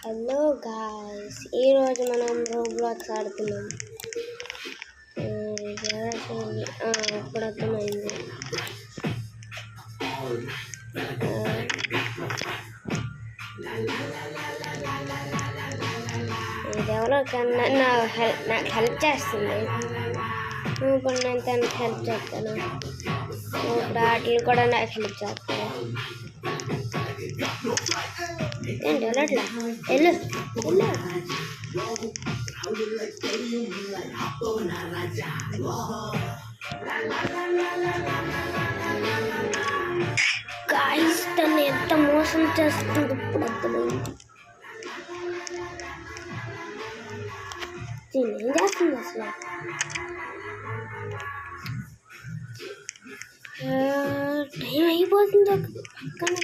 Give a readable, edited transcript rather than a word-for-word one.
Hello guys, ఈరోజు మనం Roblox ఆడుతున్నాం. ఇప్పుడు అర్థమైంది. ఇది ఎవరో నాకు హెల్ప్ చేస్తుంది. ఇప్పుడు నేను తనకి హెల్ప్ చేస్తాను. ఇప్పుడు ఆటలు కూడా నాకు హెల్ప్ చేస్తాను. ఏంటి వెళ్ళట్లా? వెళ్ళు వెళ్ళు. గాయ్స్, తను ఎంత మోసం చేస్తుంది ఇప్పుడు అర్థమైంది. ఏం చేస్తుంది అసలు? టైం అయిపోతుంది. పక్కన